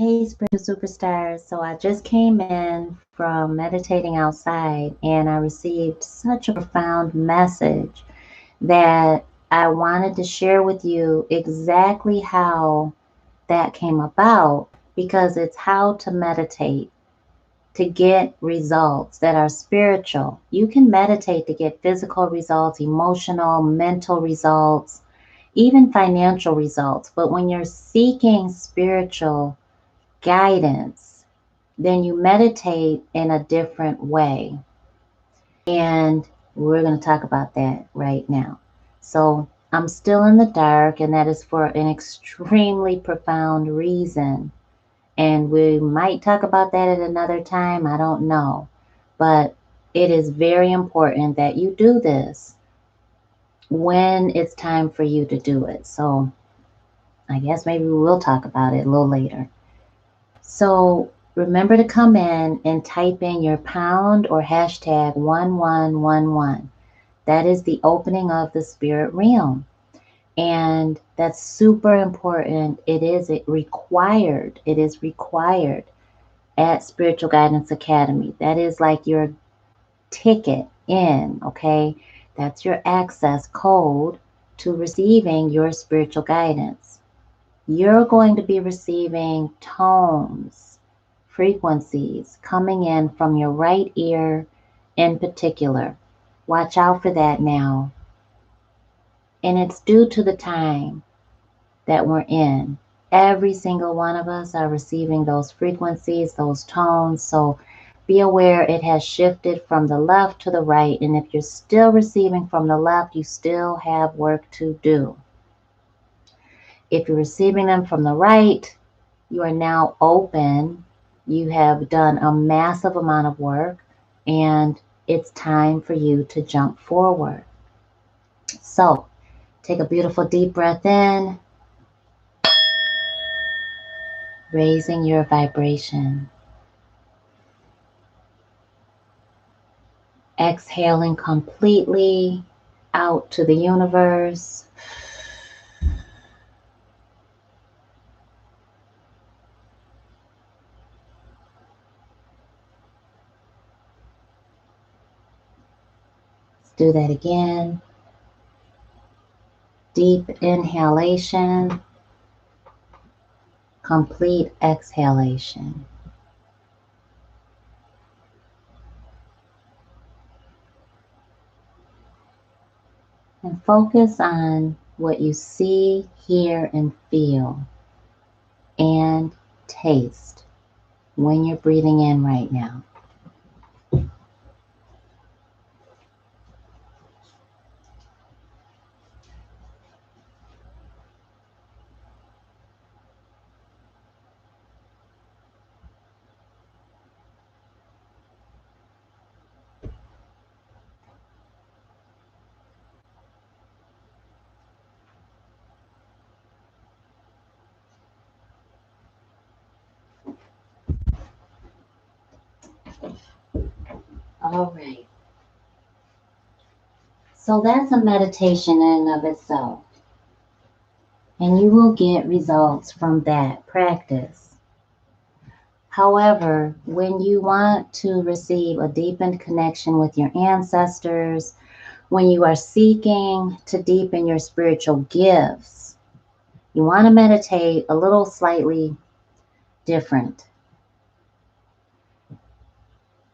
Hey, spiritual superstars. So I just came in from meditating outside and I received such a profound message that I wanted to share with you exactly how that came about because it's how to meditate to get results that are spiritual. You can meditate to get physical results, emotional, mental results, even financial results. But when you're seeking spiritual guidance, then you meditate in a different way. And we're going to talk about that right now. So I'm still in the dark, and that is for an extremely profound reason. And we might talk about that at another time. I don't know. But it is very important that you do this when it's time for you to do it. So I guess maybe we will talk about it a little later. So remember to come in and type in your pound or hashtag 1111. That is the opening of the spirit realm. And that's super important. It is required. It is required at Spiritual Guidance Academy. That is like your ticket in, okay? That's your access code to receiving your spiritual guidance. You're going to be receiving tones, frequencies coming in from your right ear in particular. Watch out for that now. And it's due to the time that we're in. Every single one of us are receiving those frequencies, those tones. So be aware it has shifted from the left to the right. And if you're still receiving from the left, you still have work to do. If you're receiving them from the right, you are now open. You have done a massive amount of work, and it's time for you to jump forward. So take a beautiful deep breath in, raising your vibration. Exhaling completely out to the universe. Let's do that again. Deep inhalation, complete exhalation. And focus on what you see, hear, and feel, and taste when you're breathing in right now. All right. So that's a meditation in and of itself. And you will get results from that practice. However, when you want to receive a deepened connection with your ancestors, when you are seeking to deepen your spiritual gifts, you want to meditate a little slightly different.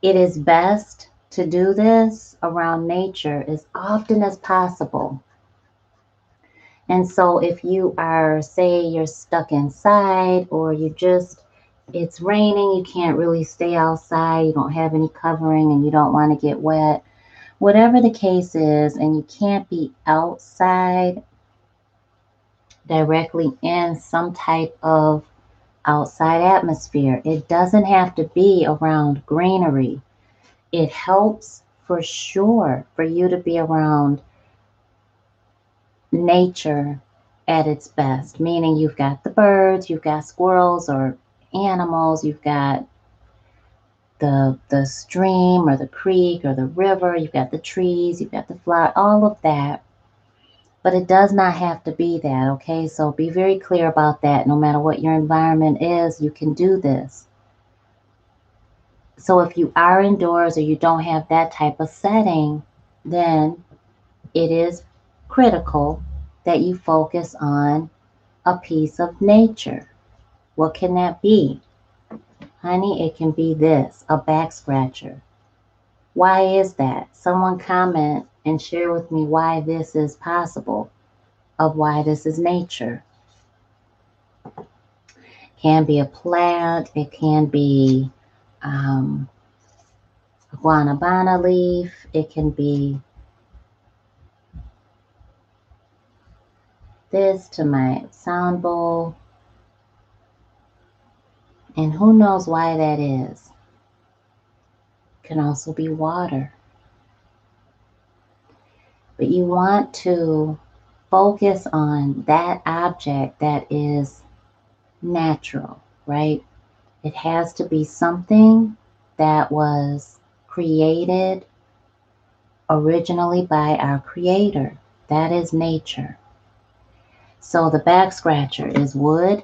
It is best to do this around nature as often as possible. And so if you are, say, you're stuck inside or it's raining, you can't really stay outside, you don't have any covering and you don't want to get wet, whatever the case is, and you can't be outside directly in some type of outside atmosphere. It doesn't have to be around greenery. It helps for sure for you to be around nature at its best, meaning you've got the birds, you've got squirrels or animals, you've got the stream or the creek or the river, you've got the trees, you've got the flower, all of that. But it does not have to be that, okay? So be very clear about that. No matter what your environment is, you can do this. So if you are indoors or you don't have that type of setting, then it is critical that you focus on a piece of nature. What can that be? Honey, it can be this, a back scratcher. Why is that? Someone comment and share with me why this is possible, of why this is nature. Can be a plant, it can be um, a guanabana leaf, it can be this to my sound bowl, and who knows why that is. It can also be water. But you want to focus on that object that is natural, right? It has to be something that was created originally by our creator. That is nature. So the back scratcher is wood,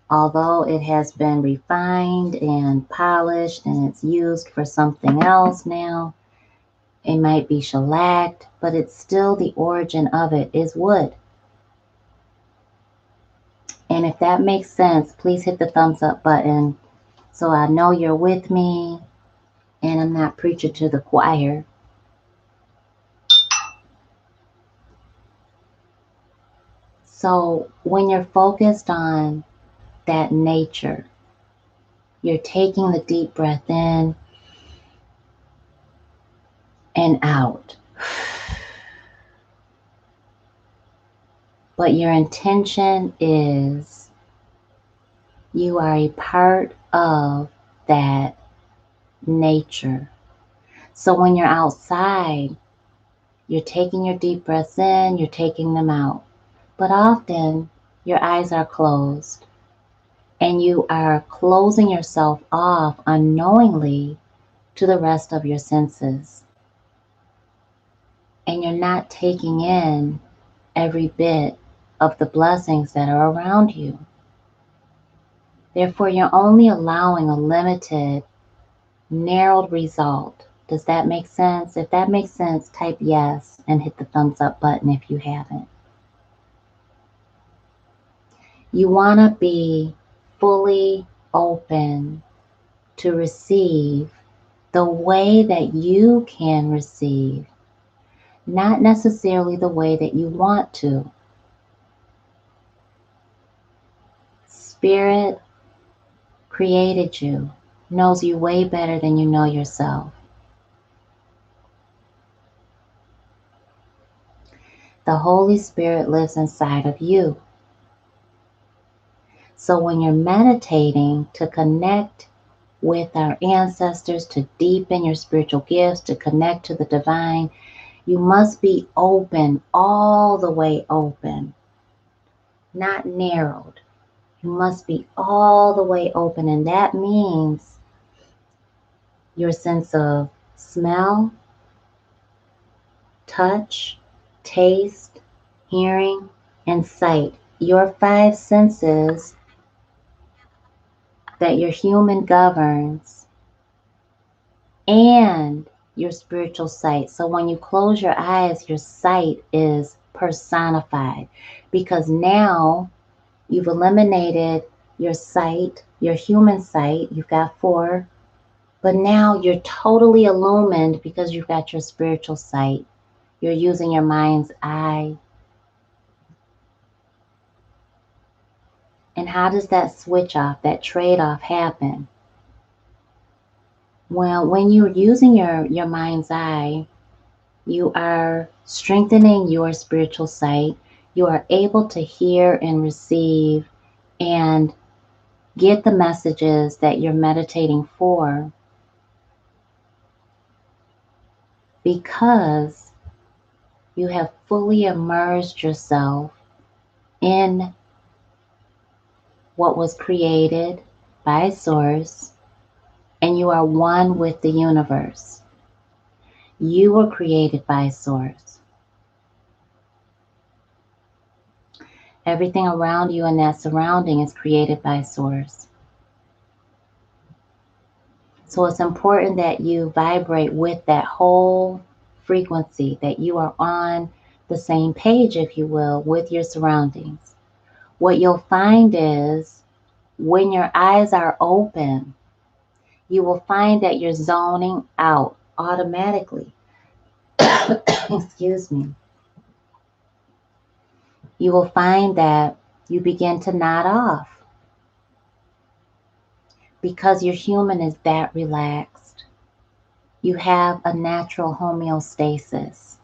although it has been refined and polished and it's used for something else now. It might be shellacked, but it's still the origin of it is wood. And if that makes sense, please hit the thumbs up button so I know you're with me and I'm not preaching to the choir. So when you're focused on that nature, you're taking the deep breath in and out. But your intention is you are a part of that nature. So when you're outside, you're taking your deep breaths in, you're taking them out. But often your eyes are closed and you are closing yourself off unknowingly to the rest of your senses. And you're not taking in every bit of the blessings that are around you. Therefore, you're only allowing a limited, narrowed result. Does that make sense? If that makes sense, type yes and hit the thumbs up button if you haven't. You want to be fully open to receive the way that you can receive, not necessarily the way that you want to. Spirit created you, knows you way better than you know yourself. The Holy Spirit lives inside of you. So when you're meditating to connect with our ancestors, to deepen your spiritual gifts, to connect to the divine, you must be open, all the way open, not narrowed. You must be all the way open, and that means your sense of smell, touch, taste, hearing, and sight. Your five senses that your human governs, and your spiritual sight. So when you close your eyes, your sight is personified because now you've eliminated your sight, your human sight. You've got four, but now you're totally illumined because you've got your spiritual sight. You're using your mind's eye. And how does that switch off, that trade-off happen? Well, when you're using your mind's eye, you are strengthening your spiritual sight. You are able to hear and receive and get the messages that you're meditating for because you have fully immersed yourself in what was created by Source, and you are one with the universe. You were created by Source. Everything around you and that surrounding is created by Source. So it's important that you vibrate with that whole frequency, that you are on the same page, if you will, with your surroundings. What you'll find is when your eyes are open, you will find that you're zoning out automatically. Excuse me. You will find that you begin to nod off because your human is that relaxed. You have a natural homeostasis.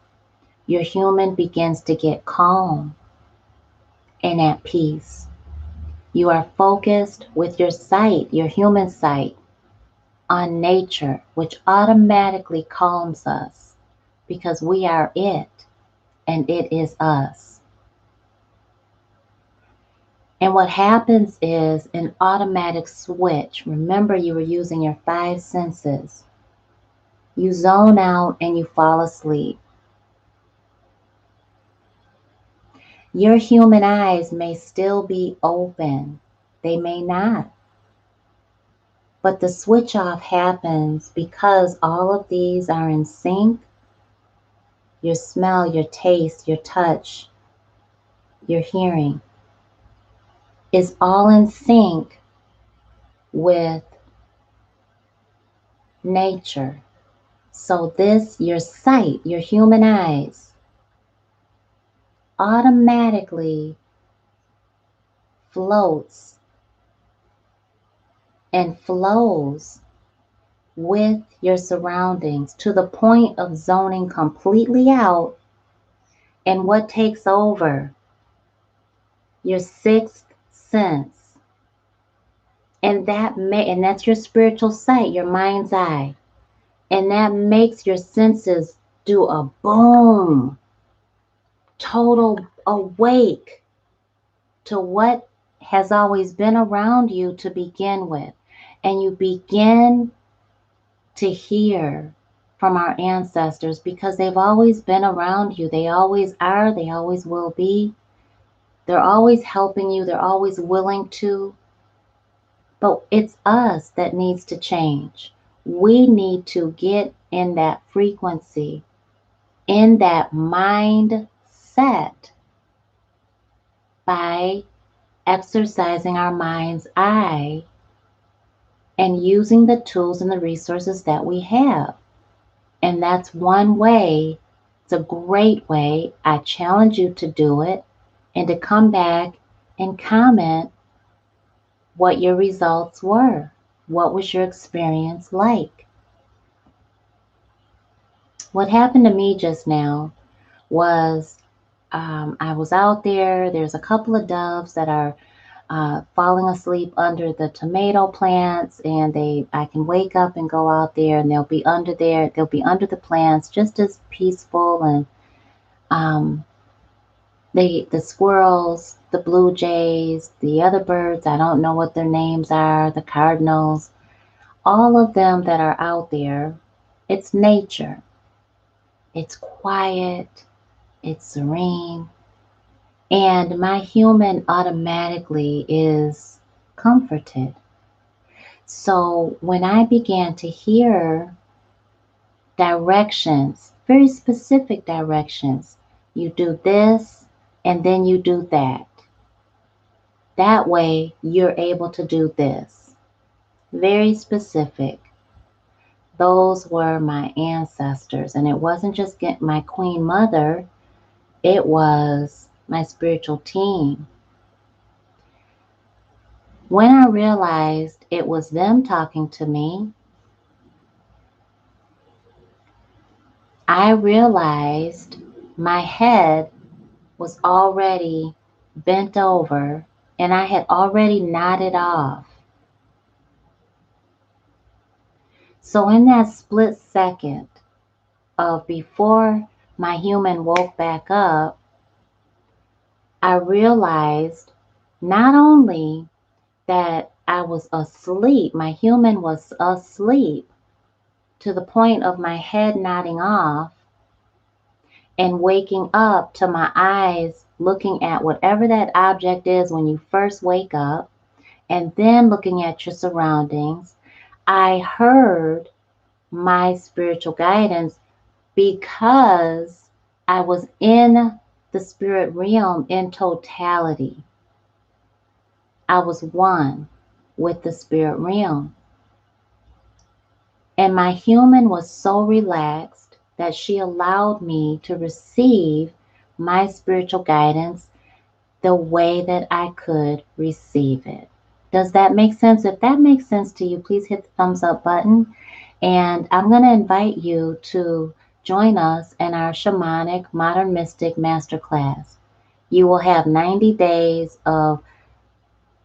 Your human begins to get calm and at peace. You are focused with your sight, your human sight, on nature, which automatically calms us because we are it and it is us. And what happens is an automatic switch. Remember, you were using your five senses. You zone out and you fall asleep. Your human eyes may still be open. They may not. But the switch off happens because all of these are in sync. Your smell, your taste, your touch, your hearing is all in sync with nature. So this, your sight, your human eyes, automatically floats and flows with your surroundings to the point of zoning completely out. And what takes over? Your sixth sense. And that's your spiritual sight, your mind's eye. And that makes your senses do a boom, total awake to what has always been around you to begin with. And you begin to hear from our ancestors because they've always been around you. They always are, they always will be. They're always helping you, they're always willing to. But it's us that needs to change. We need to get in that frequency, in that mindset by exercising our mind's eye and using the tools and the resources that we have. And that's one way. It's a great way. I challenge you to do it and to come back and comment what your results were. What was your experience like? What happened to me just now was I was out there. There's a couple of doves that are falling asleep under the tomato plants, and I can wake up and go out there and they'll be under there. They'll be under the plants just as peaceful, and the squirrels, the blue jays, the other birds, I don't know what their names are, the cardinals, all of them that are out there, it's nature. It's quiet, it's serene, and my human automatically is comforted. So when I began to hear directions, very specific directions, you do this and then you do that. That way you're able to do this. Very specific. Those were my ancestors, and it wasn't just my queen mother, it was my spiritual team. When I realized it was them talking to me, I realized my head was already bent over and I had already nodded off. So in that split second of before my human woke back up, I realized not only that I was asleep, my human was asleep to the point of my head nodding off, and waking up to my eyes looking at whatever that object is when you first wake up, and then looking at your surroundings, I heard my spiritual guidance because I was in the spirit realm in totality. I was one with the spirit realm. And my human was so relaxed that she allowed me to receive my spiritual guidance the way that I could receive it. Does that make sense? If that makes sense to you, please hit the thumbs up button. And I'm going to invite you to join us in our Shamanic Modern Mystic Masterclass. You will have 90 days of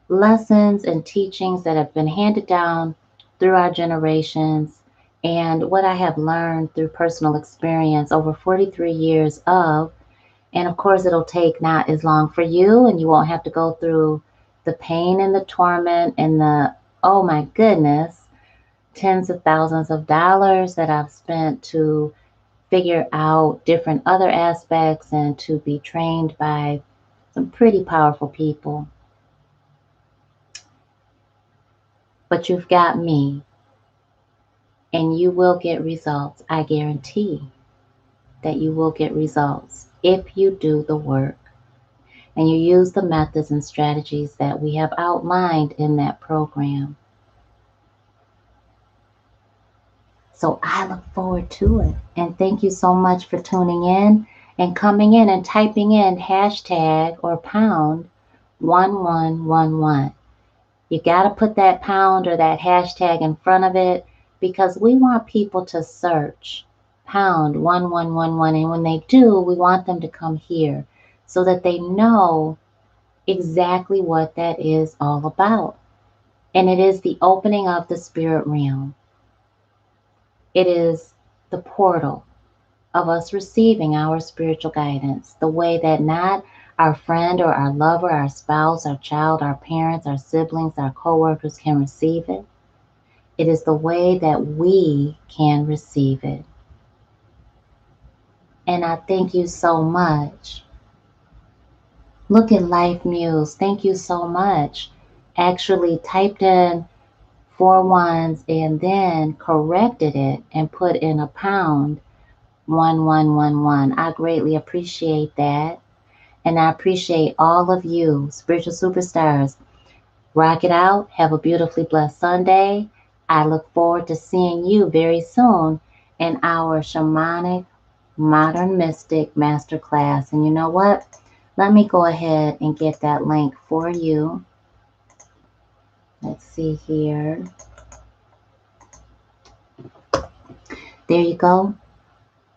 lessons and teachings that have been handed down through our generations, and what I have learned through personal experience over 43 years of. And of course, it'll take not as long for you, and you won't have to go through the pain and the torment and the, oh my goodness, tens of thousands of dollars that I've spent to figure out different other aspects and to be trained by some pretty powerful people. But you've got me, and you will get results. I guarantee that you will get results if you do the work and you use the methods and strategies that we have outlined in that program. So I look forward to it. And thank you so much for tuning in and coming in and typing in hashtag or pound 1111. You got to put that pound or that hashtag in front of it, because we want people to search pound 1111. And when they do, we want them to come here so that they know exactly what that is all about. And it is the opening of the spirit realm. It is the portal of us receiving our spiritual guidance, the way that not our friend or our lover, our spouse, our child, our parents, our siblings, our coworkers can receive it. It is the way that we can receive it. And I thank you so much. Look at Life Muse. Thank you so much. Actually typed in 4 1s and then corrected it and put in a pound 1111. I greatly appreciate that. And I appreciate all of you, spiritual superstars. Rock it out. Have a beautifully blessed Sunday. I look forward to seeing you very soon in our Shamanic Modern Mystic Masterclass. And you know what? Let me go ahead and get that link for you. Let's see here. There you go.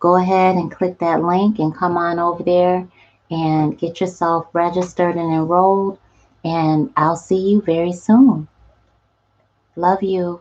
Go ahead and click that link and come on over there and get yourself registered and enrolled. And I'll see you very soon. Love you.